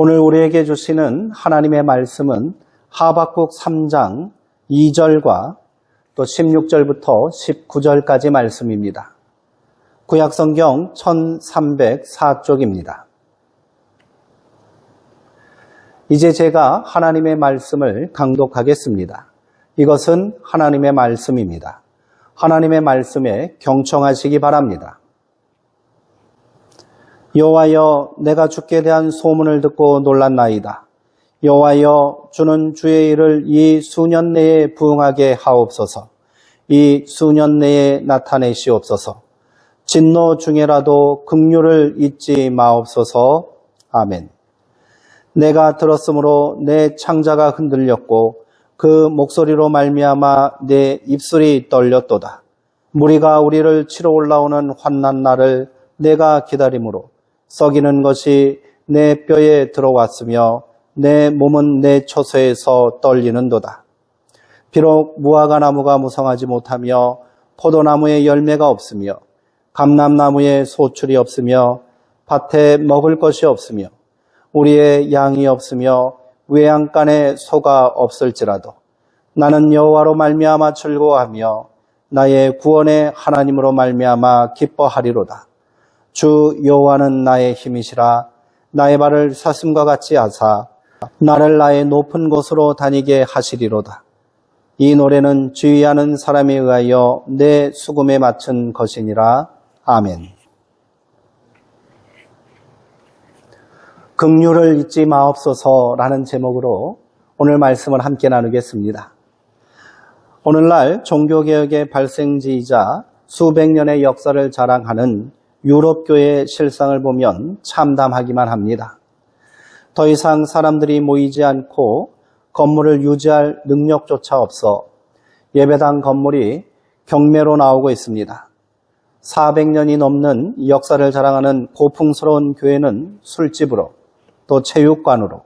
오늘 우리에게 주시는 하나님의 말씀은 하박국 3장 2절과 또 16절부터 19절까지 말씀입니다. 구약성경 1304쪽입니다. 이제 제가 하나님의 말씀을 강독하겠습니다. 이것은 하나님의 말씀입니다. 하나님의 말씀에 경청하시기 바랍니다. 여호와여, 내가 주께 대한 소문을 듣고 놀랐나이다. 여호와여, 주는 주의 일을 이 수년 내에 부응하게 하옵소서. 이 수년 내에 나타내시옵소서. 진노 중에라도 긍휼을 잊지 마옵소서. 아멘. 내가 들었으므로 내 창자가 흔들렸고 그 목소리로 말미암아 내 입술이 떨렸도다. 무리가 우리를 치러 올라오는 환난 날을 내가 기다림으로 썩이는 것이 내 뼈에 들어왔으며 내 몸은 내 처소에서 떨리는도다. 비록 무화과 나무가 무성하지 못하며 포도나무에 열매가 없으며 감람나무에 소출이 없으며 밭에 먹을 것이 없으며 우리의 양이 없으며 외양간에 소가 없을지라도 나는 여호와로 말미암아 즐거워하며 나의 구원의 하나님으로 말미암아 기뻐하리로다. 주 여호와는 나의 힘이시라. 나의 발을 사슴과 같이 하사 나를 나의 높은 곳으로 다니게 하시리로다. 이 노래는 지휘하는 사람에 의하여 내 수금에 맞춘 것이니라. 아멘. 긍휼을 잊지 마옵소서라는 제목으로 오늘 말씀을 함께 나누겠습니다. 오늘날 종교개혁의 발생지이자 수백 년의 역사를 자랑하는 유럽교회의 실상을 보면 참담하기만 합니다. 더 이상 사람들이 모이지 않고 건물을 유지할 능력조차 없어 예배당 건물이 경매로 나오고 있습니다. 400년이 넘는 역사를 자랑하는 고풍스러운 교회는 술집으로 또 체육관으로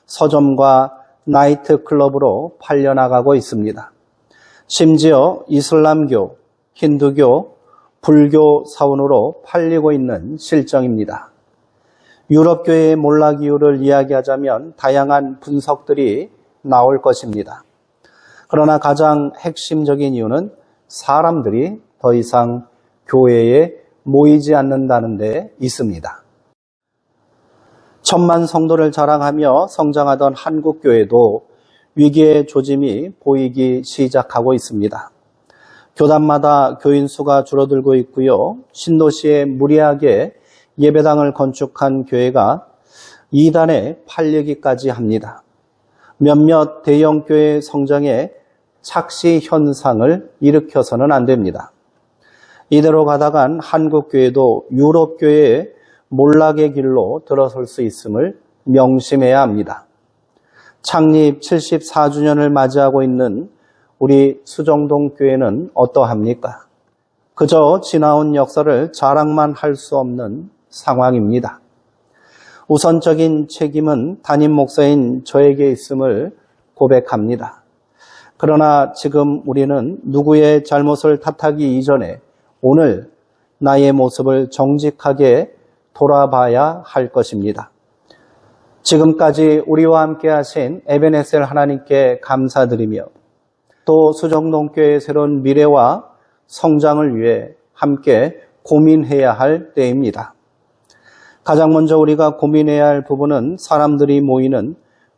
서점과 나이트클럽으로 팔려나가고 있습니다. 심지어 이슬람교, 힌두교, 불교 사원으로 팔리고 있는 실정입니다. 유럽교회의 몰락 이유를 이야기하자면 다양한 분석들이 나올 것입니다. 그러나 가장 핵심적인 이유는 사람들이 더 이상 교회에 모이지 않는다는 데 있습니다. 1000만 성도를 자랑하며 성장하던 한국교회도 위기의 조짐이 보이기 시작하고 있습니다. 교단마다 교인 수가 줄어들고 있고요. 신도시에 무리하게 예배당을 건축한 교회가 이단에 팔리기까지 합니다. 몇몇 대형교회 성장에 착시 현상을 일으켜서는 안 됩니다. 이대로 가다간 한국교회도 유럽교회의 몰락의 길로 들어설 수 있음을 명심해야 합니다. 창립 74주년을 맞이하고 있는 우리 수정동 교회는 어떠합니까? 그저 지나온 역사를 자랑만 할 수 없는 상황입니다. 우선적인 책임은 담임 목사인 저에게 있음을 고백합니다. 그러나 지금 우리는 누구의 잘못을 탓하기 이전에 오늘 나의 모습을 정직하게 돌아봐야 할 것입니다. 지금까지 우리와 함께 하신 에베네셀 하나님께 감사드리며 또 수정동교회의 새로운 미래와 성장을 위해 함께 고민해야 할 때입니다. 가장 먼저 우리가 고민해야 할 부분은 사람들이 모이는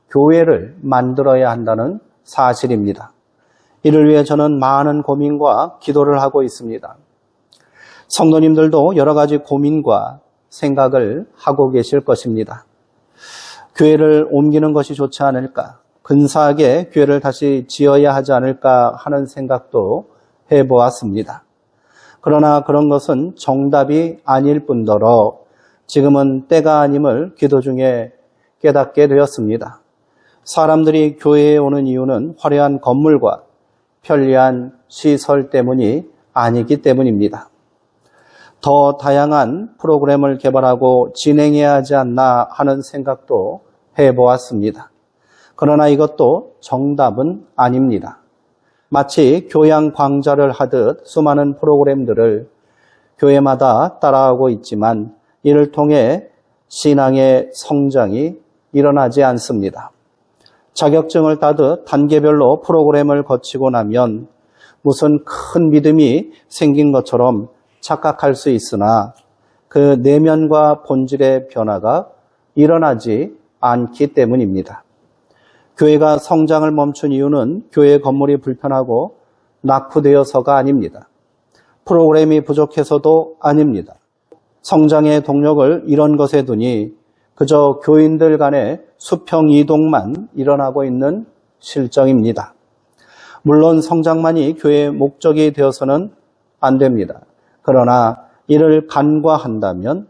교회를 만들어야 한다는 사실입니다. 이를 위해 저는 많은 고민과 기도를 하고 있습니다. 성도님들도 여러 가지 고민과 생각을 하고 계실 것입니다. 교회를 옮기는 것이 좋지 않을까? 근사하게 교회를 다시 지어야 하지 않을까 하는 생각도 해보았습니다. 그러나 그런 것은 정답이 아닐 뿐더러 지금은 때가 아님을 기도 중에 깨닫게 되었습니다. 사람들이 교회에 오는 이유는 화려한 건물과 편리한 시설 때문이 아니기 때문입니다. 더 다양한 프로그램을 개발하고 진행해야 하지 않나 하는 생각도 해보았습니다. 그러나 이것도 정답은 아닙니다. 마치 교양 광자를 하듯 수많은 프로그램들을 교회마다 따라하고 있지만 이를 통해 신앙의 성장이 일어나지 않습니다. 자격증을 따듯 단계별로 프로그램을 거치고 나면 무슨 큰 믿음이 생긴 것처럼 착각할 수 있으나 그 내면과 본질의 변화가 일어나지 않기 때문입니다. 교회가 성장을 멈춘 이유는 교회 건물이 불편하고 낙후되어서가 아닙니다. 프로그램이 부족해서도 아닙니다. 성장의 동력을 이런 것에 두니 그저 교인들 간의 수평 이동만 일어나고 있는 실정입니다. 물론 성장만이 교회의 목적이 되어서는 안 됩니다. 그러나 이를 간과한다면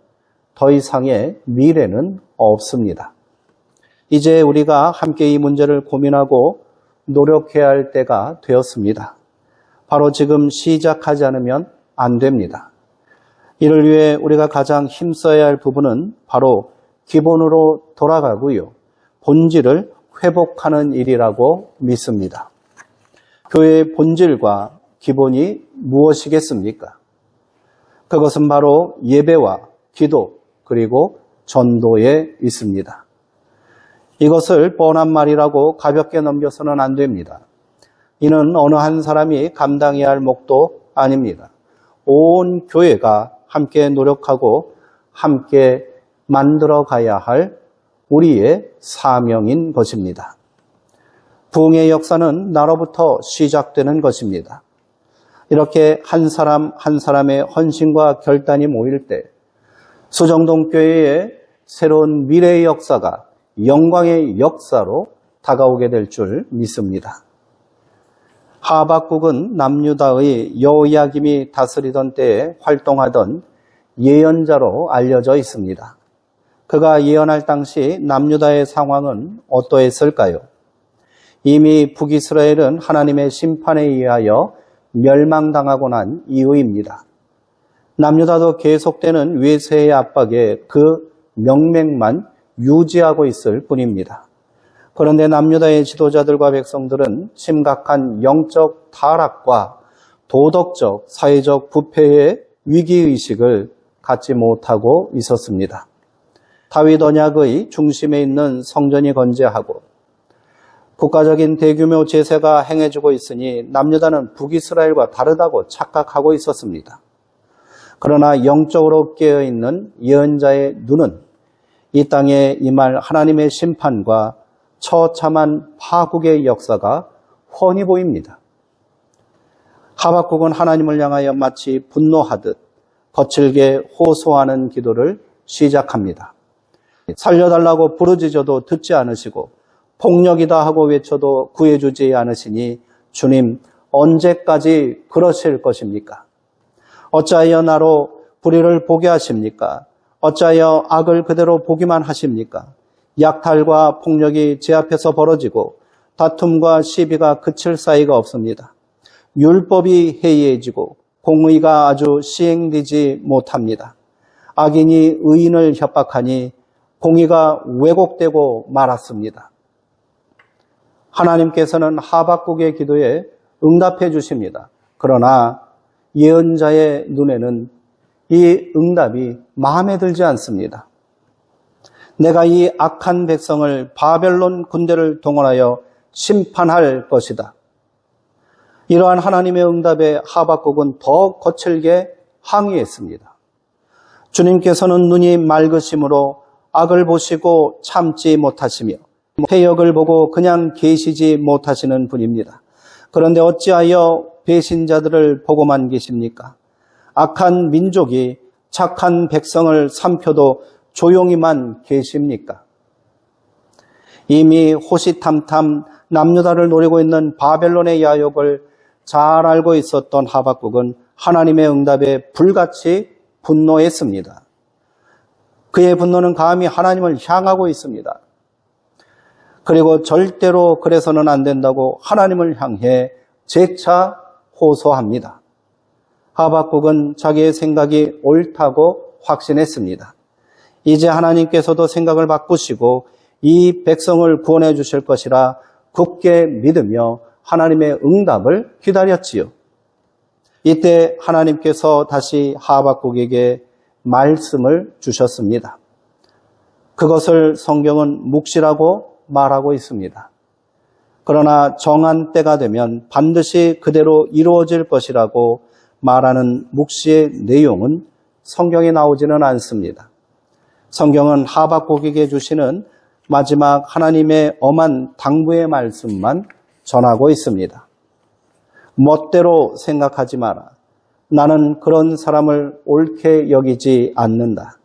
더 이상의 미래는 없습니다. 이제 우리가 함께 이 문제를 고민하고 노력해야 할 때가 되었습니다. 바로 지금 시작하지 않으면 안 됩니다. 이를 위해 우리가 가장 힘써야 할 부분은 바로 기본으로 돌아가고요. 본질을 회복하는 일이라고 믿습니다. 교회의 본질과 기본이 무엇이겠습니까? 그것은 바로 예배와 기도 그리고 전도에 있습니다. 이것을 뻔한 말이라고 가볍게 넘겨서는 안 됩니다. 이는 어느 한 사람이 감당해야 할 몫도 아닙니다. 온 교회가 함께 노력하고 함께 만들어 가야 할 우리의 사명인 것입니다. 부흥의 역사는 나로부터 시작되는 것입니다. 이렇게 한 사람 한 사람의 헌신과 결단이 모일 때 수정동교회의 새로운 미래의 역사가 영광의 역사로 다가오게 될 줄 믿습니다. 하박국은 남유다의 여호야김이 다스리던 때에 활동하던 예언자로 알려져 있습니다. 그가 예언할 당시 남유다의 상황은 어떠했을까요? 이미 북이스라엘은 하나님의 심판에 의하여 멸망당하고 난 이후입니다. 남유다도 계속되는 외세의 압박에 그 명맥만 유지하고 있을 뿐입니다. 그런데 남유다의 지도자들과 백성들은 심각한 영적 타락과 도덕적, 사회적 부패의 위기의식을 갖지 못하고 있었습니다. 다윗 언약의 중심에 있는 성전이 건재하고 국가적인 대규모 제세가 행해지고 있으니 남유다는 북이스라엘과 다르다고 착각하고 있었습니다. 그러나 영적으로 깨어있는 예언자의 눈은 이 땅에 임할 하나님의 심판과 처참한 파국의 역사가 훤히 보입니다. 하박국은 하나님을 향하여 마치 분노하듯 거칠게 호소하는 기도를 시작합니다. 살려달라고 부르짖어도 듣지 않으시고 폭력이다 하고 외쳐도 구해주지 않으시니 주님 언제까지 그러실 것입니까? 어찌하여 나로 불의를 보게 하십니까? 어찌하여 악을 그대로 보기만 하십니까? 약탈과 폭력이 제 앞에서 벌어지고 다툼과 시비가 그칠 사이가 없습니다. 율법이 해이해지고 공의가 아주 시행되지 못합니다. 악인이 의인을 협박하니 공의가 왜곡되고 말았습니다. 하나님께서는 하박국의 기도에 응답해 주십니다. 그러나 예언자의 눈에는 이 응답이 마음에 들지 않습니다. 내가 이 악한 백성을 바벨론 군대를 동원하여 심판할 것이다. 이러한 하나님의 응답에 하박국은 더 거칠게 항의했습니다. 주님께서는 눈이 맑으심으로 악을 보시고 참지 못하시며 패역을 보고 그냥 계시지 못하시는 분입니다. 그런데 어찌하여 배신자들을 보고만 계십니까? 악한 민족이 착한 백성을 삼켜도 조용히만 계십니까? 이미 호시탐탐 남유다를 노리고 있는 바벨론의 야욕을 잘 알고 있었던 하박국은 하나님의 응답에 불같이 분노했습니다. 그의 분노는 감히 하나님을 향하고 있습니다. 그리고 절대로 그래서는 안 된다고 하나님을 향해 재차 호소합니다. 하박국은 자기의 생각이 옳다고 확신했습니다. 이제 하나님께서도 생각을 바꾸시고 이 백성을 구원해 주실 것이라 굳게 믿으며 하나님의 응답을 기다렸지요. 이때 하나님께서 다시 하박국에게 말씀을 주셨습니다. 그것을 성경은 묵시라고 말하고 있습니다. 그러나 정한 때가 되면 반드시 그대로 이루어질 것이라고 말하는 묵시의 내용은 성경에 나오지는 않습니다. 성경은 하박국에게 주시는 마지막 하나님의 엄한 당부의 말씀만 전하고 있습니다. 멋대로 생각하지 마라. 나는 그런 사람을 옳게 여기지 않는다.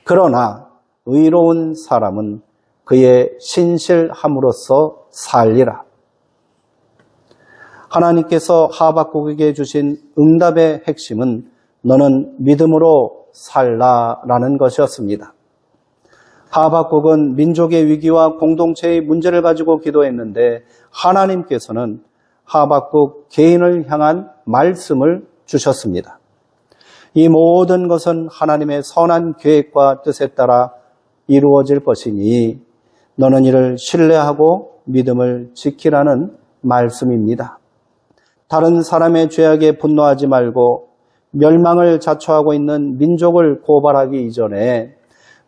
그러나 의로운 사람은 그의 신실함으로써 살리라. 하나님께서 하박국에게 주신 응답의 핵심은 너는 믿음으로 살라라는 것이었습니다. 하박국은 민족의 위기와 공동체의 문제를 가지고 기도했는데 하나님께서는 하박국 개인을 향한 말씀을 주셨습니다. 이 모든 것은 하나님의 선한 계획과 뜻에 따라 이루어질 것이니 너는 이를 신뢰하고 믿음을 지키라는 말씀입니다. 다른 사람의 죄악에 분노하지 말고 멸망을 자초하고 있는 민족을 고발하기 이전에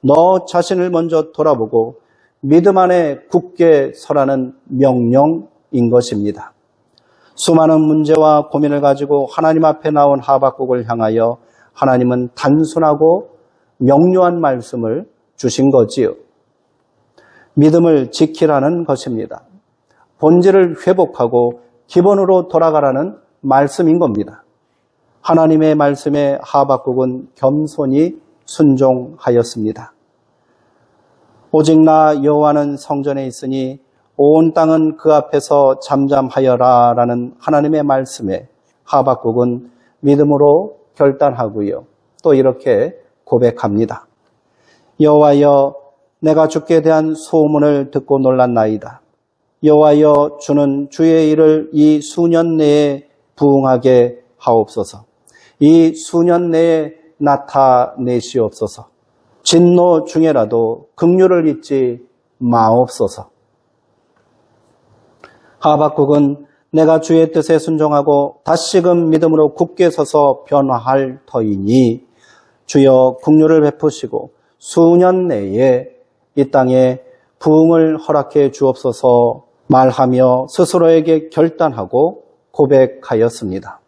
너 자신을 먼저 돌아보고 믿음 안에 굳게 서라는 명령인 것입니다. 수많은 문제와 고민을 가지고 하나님 앞에 나온 하박국을 향하여 하나님은 단순하고 명료한 말씀을 주신 거지요. 믿음을 지키라는 것입니다. 본질을 회복하고 기본으로 돌아가라는 말씀인 겁니다. 하나님의 말씀에 하박국은 겸손히 순종하였습니다. 오직 나 여호와는 성전에 있으니 온 땅은 그 앞에서 잠잠하여라 라는 하나님의 말씀에 하박국은 믿음으로 결단하고요. 또 이렇게 고백합니다. 여호와여, 내가 주께 대한 소문을 듣고 놀랐나이다. 여호와여, 주는 주의 일을 이 수년 내에 부응하게 하옵소서. 이 수년 내에 나타내시옵소서. 진노 중에라도 긍휼을 잊지 마옵소서. 하박국은 내가 주의 뜻에 순종하고 다시금 믿음으로 굳게 서서 변화할 터이니 주여 긍휼을 베푸시고 수년 내에 이 땅에 부흥을 허락해 주옵소서 말하며 스스로에게 결단하고 고백하였습니다.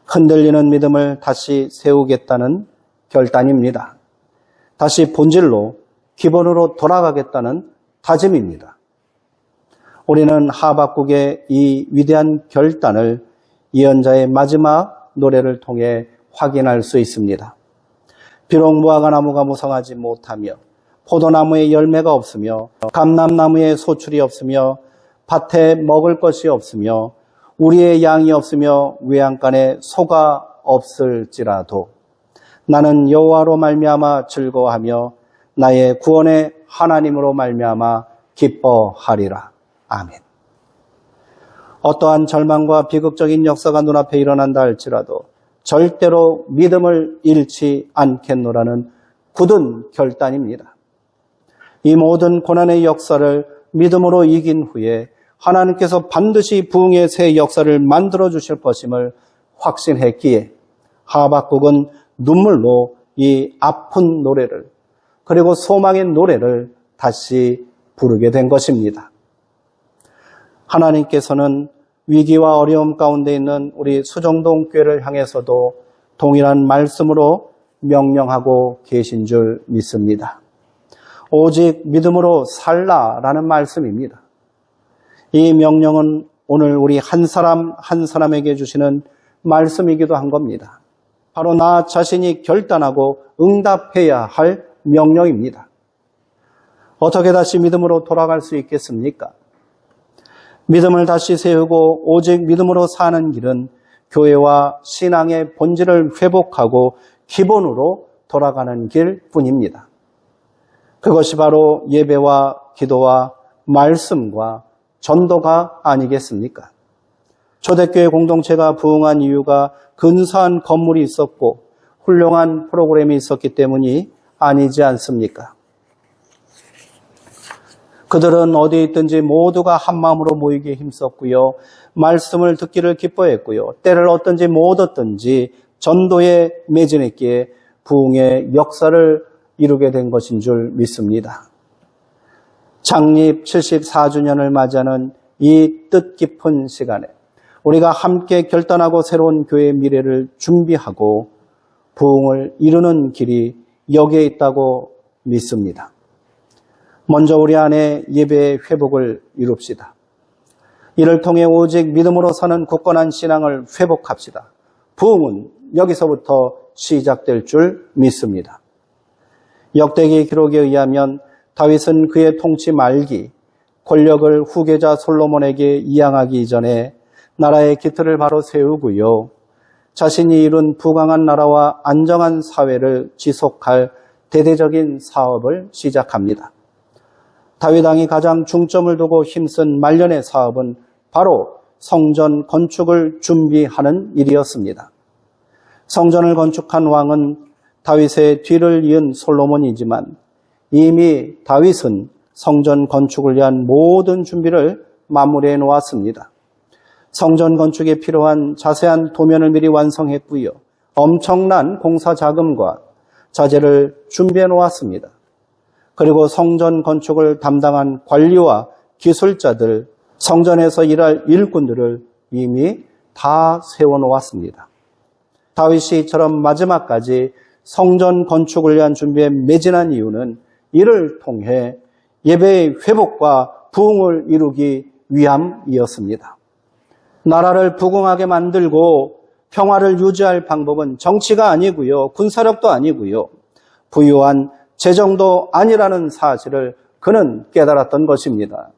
흔들리는 믿음을 다시 세우겠다는 결단입니다. 다시 본질로 기본으로 돌아가겠다는 다짐입니다. 우리는 하박국의 이 위대한 결단을 예언자의 마지막 노래를 통해 확인할 수 있습니다. 비록 무화과 나무가 무성하지 못하며 포도나무에 열매가 없으며 감람나무에 소출이 없으며 밭에 먹을 것이 없으며 우리의 양이 없으며 외양간에 소가 없을지라도 나는 여호와로 말미암아 즐거워하며 나의 구원의 하나님으로 말미암아 기뻐하리라. 아멘. 어떠한 절망과 비극적인 역사가 눈앞에 일어난다 할지라도 절대로 믿음을 잃지 않겠노라는 굳은 결단입니다. 이 모든 고난의 역사를 믿음으로 이긴 후에 하나님께서 반드시 부흥의 새 역사를 만들어 주실 것임을 확신했기에 하박국은 눈물로 이 아픈 노래를 그리고 소망의 노래를 다시 부르게 된 것입니다. 하나님께서는 위기와 어려움 가운데 있는 우리 수정동 교회를 향해서도 동일한 말씀으로 명령하고 계신 줄 믿습니다. 오직 믿음으로 살라라는 말씀입니다. 이 명령은 오늘 우리 한 사람 한 사람에게 주시는 말씀이기도 한 겁니다. 바로 나 자신이 결단하고 응답해야 할 명령입니다. 어떻게 다시 믿음으로 돌아갈 수 있겠습니까? 믿음을 다시 세우고 오직 믿음으로 사는 길은 교회와 신앙의 본질을 회복하고 기본으로 돌아가는 길뿐입니다. 그것이 바로 예배와 기도와 말씀과 전도가 아니겠습니까? 초대교회 공동체가 부흥한 이유가 근사한 건물이 있었고 훌륭한 프로그램이 있었기 때문이 아니지 않습니까? 그들은 어디 있든지 모두가 한 마음으로 모이기에 힘썼고요. 말씀을 듣기를 기뻐했고요. 때를 얻든지 못 얻든지 전도에 매진했기에 부흥의 역사를 이루게 된 것인 줄 믿습니다. 창립 74주년을 맞이하는 이 뜻깊은 시간에 우리가 함께 결단하고 새로운 교회의 미래를 준비하고 부흥을 이루는 길이 여기에 있다고 믿습니다. 먼저 우리 안에 예배의 회복을 이룹시다. 이를 통해 오직 믿음으로 사는 굳건한 신앙을 회복합시다. 부흥은 여기서부터 시작될 줄 믿습니다. 역대기 기록에 의하면 다윗은 그의 통치 말기 권력을 후계자 솔로몬에게 이양하기 이전에 나라의 기틀을 바로 세우고요. 자신이 이룬 부강한 나라와 안정한 사회를 지속할 대대적인 사업을 시작합니다. 다윗 왕이 가장 중점을 두고 힘쓴 말년의 사업은 바로 성전 건축을 준비하는 일이었습니다. 성전을 건축한 왕은 다윗의 뒤를 이은 솔로몬이지만 이미 다윗은 성전 건축을 위한 모든 준비를 마무리해 놓았습니다. 성전 건축에 필요한 자세한 도면을 미리 완성했고요. 엄청난 공사 자금과 자재를 준비해 놓았습니다. 그리고 성전 건축을 담당한 관리와 기술자들, 성전에서 일할 일꾼들을 이미 다 세워놓았습니다. 다윗이 이처럼 마지막까지 성전 건축을 위한 준비에 매진한 이유는 이를 통해 예배의 회복과 부흥을 이루기 위함이었습니다. 나라를 부흥하게 만들고 평화를 유지할 방법은 정치가 아니고요. 군사력도 아니고요. 부유한 재정도 아니라는 사실을 그는 깨달았던 것입니다.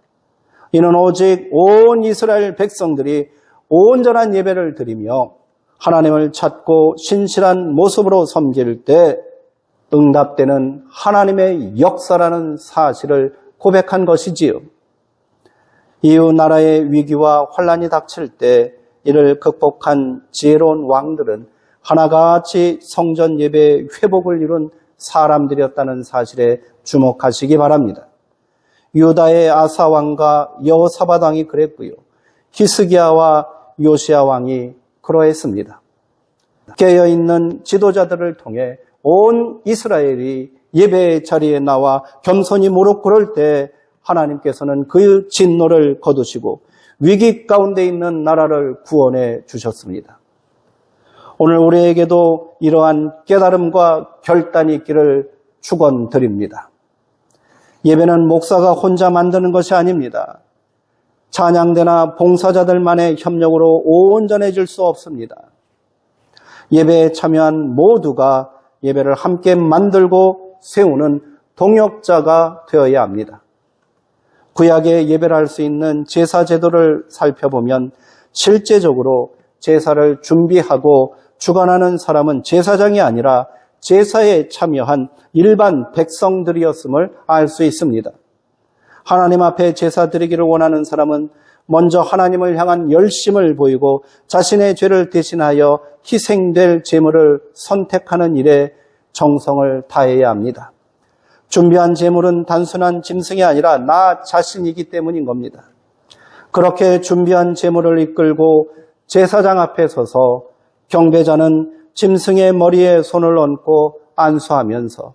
이는 오직 온 이스라엘 백성들이 온전한 예배를 드리며 하나님을 찾고 신실한 모습으로 섬길 때 응답되는 하나님의 역사라는 사실을 고백한 것이지요. 이후 나라의 위기와 환란이 닥칠 때 이를 극복한 지혜로운 왕들은 하나같이 성전 예배의 회복을 이룬 사람들이었다는 사실에 주목하시기 바랍니다. 유다의 아사 왕과 여호사밧 왕이 그랬고요. 히스기야와 요시야 왕이 그러했습니다. 깨어있는 지도자들을 통해 온 이스라엘이 예배의 자리에 나와 겸손히 무릎 꿇을 때 하나님께서는 그 진노를 거두시고 위기 가운데 있는 나라를 구원해 주셨습니다. 오늘 우리에게도 이러한 깨달음과 결단이 있기를 축원드립니다. 예배는 목사가 혼자 만드는 것이 아닙니다. 찬양대나 봉사자들만의 협력으로 온전해질 수 없습니다. 예배에 참여한 모두가 예배를 함께 만들고 세우는 동역자가 되어야 합니다. 구약의 예배를 할 수 있는 제사 제도를 살펴보면 실제적으로 제사를 준비하고 주관하는 사람은 제사장이 아니라 제사에 참여한 일반 백성들이었음을 알 수 있습니다. 하나님 앞에 제사 드리기를 원하는 사람은 먼저 하나님을 향한 열심을 보이고 자신의 죄를 대신하여 희생될 제물을 선택하는 일에 정성을 다해야 합니다. 준비한 제물은 단순한 짐승이 아니라 나 자신이기 때문인 겁니다. 그렇게 준비한 제물을 이끌고 제사장 앞에 서서 경배자는 짐승의 머리에 손을 얹고 안수하면서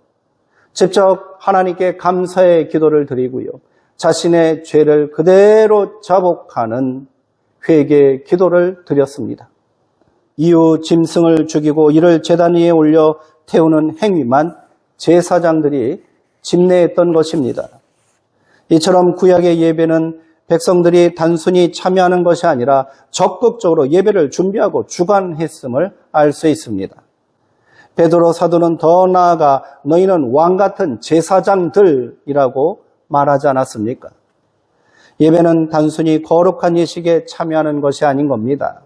직접 하나님께 감사의 기도를 드리고요. 자신의 죄를 그대로 자복하는 회개의 기도를 드렸습니다. 이후 짐승을 죽이고 이를 제단 위에 올려 태우는 행위만 제사장들이 집례했던 것입니다. 이처럼 구약의 예배는 백성들이 단순히 참여하는 것이 아니라 적극적으로 예배를 준비하고 주관했음을 알 수 있습니다. 베드로 사도는 더 나아가 너희는 왕 같은 제사장들이라고 말하지 않았습니까? 예배는 단순히 거룩한 예식에 참여하는 것이 아닌 겁니다.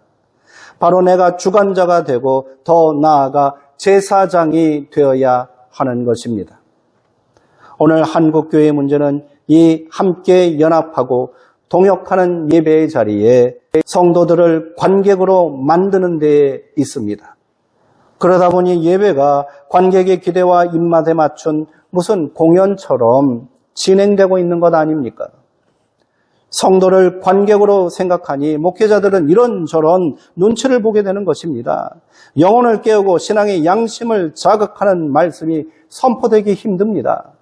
바로 내가 주관자가 되고 더 나아가 제사장이 되어야 하는 것입니다. 오늘 한국교회의 문제는 이 함께 연합하고 동역하는 예배의 자리에 성도들을 관객으로 만드는 데에 있습니다. 그러다 보니 예배가 관객의 기대와 입맛에 맞춘 무슨 공연처럼 진행되고 있는 것 아닙니까? 성도를 관객으로 생각하니 목회자들은 이런저런 눈치를 보게 되는 것입니다. 영혼을 깨우고 신앙의 양심을 자극하는 말씀이 선포되기 힘듭니다.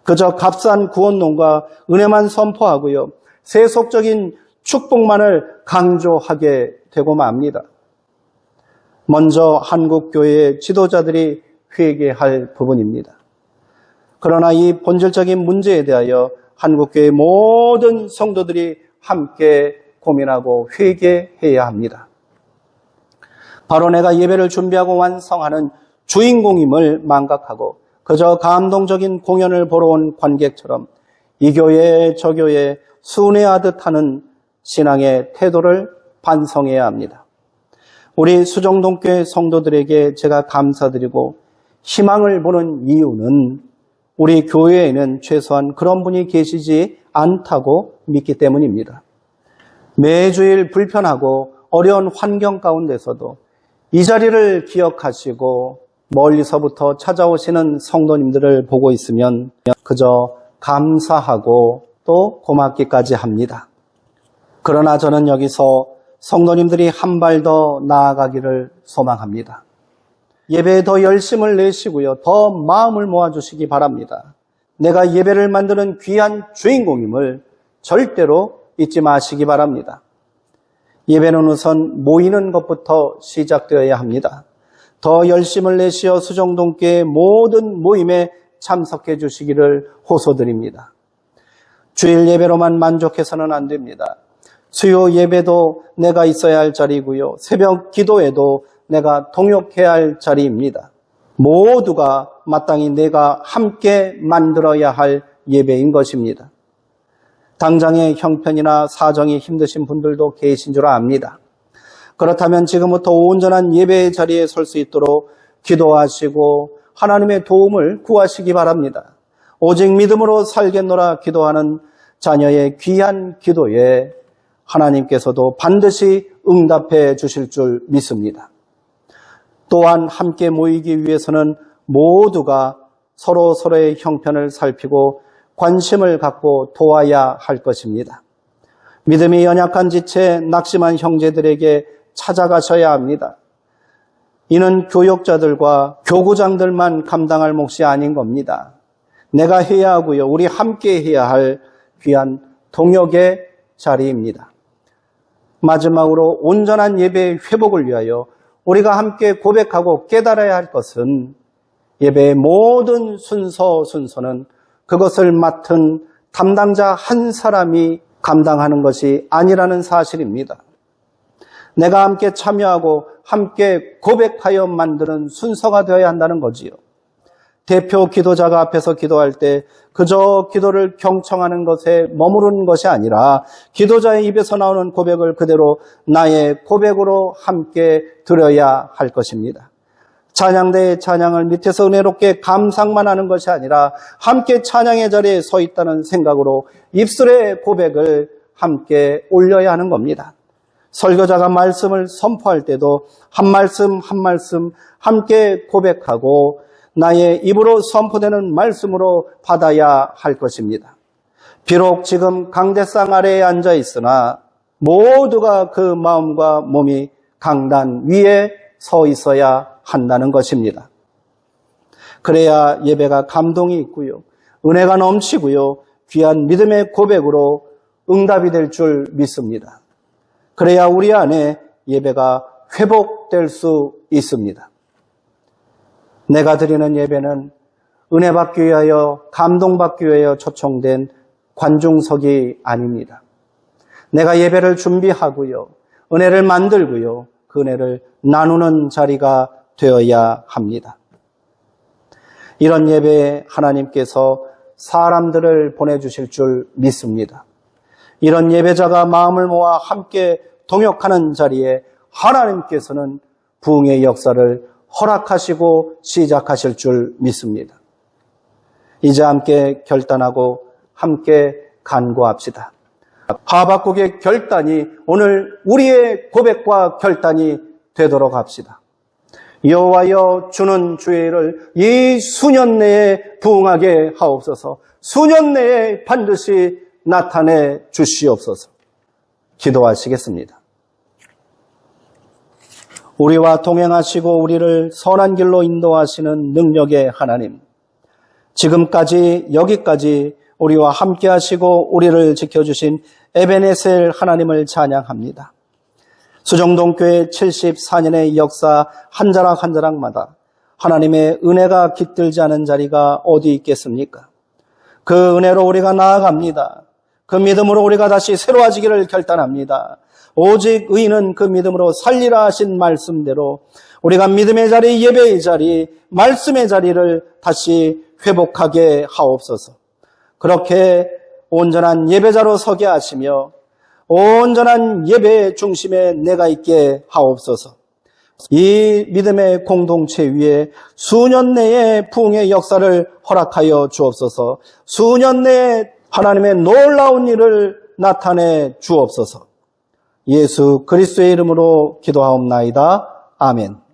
그저 값싼 구원론과 은혜만 선포하고요. 세속적인 축복만을 강조하게 되고 맙니다. 먼저 한국교회의 지도자들이 회개할 부분입니다. 그러나 이 본질적인 문제에 대하여 한국교회 모든 성도들이 함께 고민하고 회개해야 합니다. 바로 내가 예배를 준비하고 완성하는 주인공임을 망각하고 그저 감동적인 공연을 보러 온 관객처럼 이 교회 저 교회 순회하듯 하는 신앙의 태도를 반성해야 합니다. 우리 수정동교회 성도들에게 제가 감사드리고 희망을 보는 이유는 우리 교회에는 최소한 그런 분이 계시지 않다고 믿기 때문입니다. 매주일 불편하고 어려운 환경 가운데서도 이 자리를 기억하시고 멀리서부터 찾아오시는 성도님들을 보고 있으면 그저 감사하고 또 고맙기까지 합니다. 그러나 저는 여기서 성도님들이 한 발 더 나아가기를 소망합니다. 예배에 더 열심을 내시고요. 더 마음을 모아주시기 바랍니다. 내가 예배를 만드는 귀한 주인공임을 절대로 잊지 마시기 바랍니다. 예배는 우선 모이는 것부터 시작되어야 합니다. 더 열심을 내시어 수정동교회 모든 모임에 참석해 주시기를 호소드립니다. 주일 예배로만 만족해서는 안 됩니다. 수요 예배도 내가 있어야 할 자리이고요. 새벽 기도에도 내가 동역해야 할 자리입니다. 모두가 마땅히 내가 함께 만들어야 할 예배인 것입니다. 당장의 형편이나 사정이 힘드신 분들도 계신 줄 압니다. 그렇다면 지금부터 온전한 예배의 자리에 설 수 있도록 기도하시고 하나님의 도움을 구하시기 바랍니다. 오직 믿음으로 살겠노라 기도하는 자녀의 귀한 기도에 하나님께서도 반드시 응답해 주실 줄 믿습니다. 또한 함께 모이기 위해서는 모두가 서로의 형편을 살피고 관심을 갖고 도와야 할 것입니다. 믿음이 연약한 지체 낙심한 형제들에게 찾아가셔야 합니다. 이는 교역자들과 교구장들만 감당할 몫이 아닌 겁니다. 내가 해야 하고요. 우리 함께 해야 할 귀한 동역의 자리입니다. 마지막으로 온전한 예배의 회복을 위하여 우리가 함께 고백하고 깨달아야 할 것은 예배의 모든 순서는 그것을 맡은 담당자 한 사람이 감당하는 것이 아니라는 사실입니다. 내가 함께 참여하고 함께 고백하여 만드는 순서가 되어야 한다는 거지요. 대표 기도자가 앞에서 기도할 때 그저 기도를 경청하는 것에 머무르는 것이 아니라 기도자의 입에서 나오는 고백을 그대로 나의 고백으로 함께 드려야 할 것입니다. 찬양대의 찬양을 밑에서 은혜롭게 감상만 하는 것이 아니라 함께 찬양의 자리에 서 있다는 생각으로 입술의 고백을 함께 올려야 하는 겁니다. 설교자가 말씀을 선포할 때도 한 말씀 한 말씀 함께 고백하고 나의 입으로 선포되는 말씀으로 받아야 할 것입니다. 비록 지금 강대상 아래에 앉아 있으나 모두가 그 마음과 몸이 강단 위에 서 있어야 한다는 것입니다. 그래야 예배가 감동이 있고요. 은혜가 넘치고요. 귀한 믿음의 고백으로 응답이 될 줄 믿습니다. 그래야 우리 안에 예배가 회복될 수 있습니다. 내가 드리는 예배는 은혜 받기 위하여 감동받기 위하여 초청된 관중석이 아닙니다. 내가 예배를 준비하고요. 은혜를 만들고요. 그 은혜를 나누는 자리가 되어야 합니다. 이런 예배에 하나님께서 사람들을 보내주실 줄 믿습니다. 이런 예배자가 마음을 모아 함께 동역하는 자리에 하나님께서는 부흥의 역사를 허락하시고 시작하실 줄 믿습니다. 이제 함께 결단하고 함께 간구합시다. 하박국의 결단이 오늘 우리의 고백과 결단이 되도록 합시다. 여호와여 주는 주의 일을 이 수년 내에 부응하게 하옵소서. 수년 내에 반드시 나타내 주시옵소서. 기도하시겠습니다. 우리와 동행하시고 우리를 선한 길로 인도하시는 능력의 하나님, 지금까지 여기까지 우리와 함께 하시고 우리를 지켜주신 에베네셀 하나님을 찬양합니다. 수정동교회 74년의 역사 한 자락 한 자락마다 하나님의 은혜가 깃들지 않은 자리가 어디 있겠습니까? 그 은혜로 우리가 나아갑니다. 그 믿음으로 우리가 다시 새로워지기를 결단합니다. 오직 의인은 그 믿음으로 살리라 하신 말씀대로 우리가 믿음의 자리, 예배의 자리, 말씀의 자리를 다시 회복하게 하옵소서. 그렇게 온전한 예배자로 서게 하시며 온전한 예배의 중심에 내가 있게 하옵소서. 이 믿음의 공동체 위에 수년 내에 부흥의 역사를 허락하여 주옵소서. 수년 내에 하나님의 놀라운 일을 나타내 주옵소서. 예수 그리스도의 이름으로 기도하옵나이다. 아멘.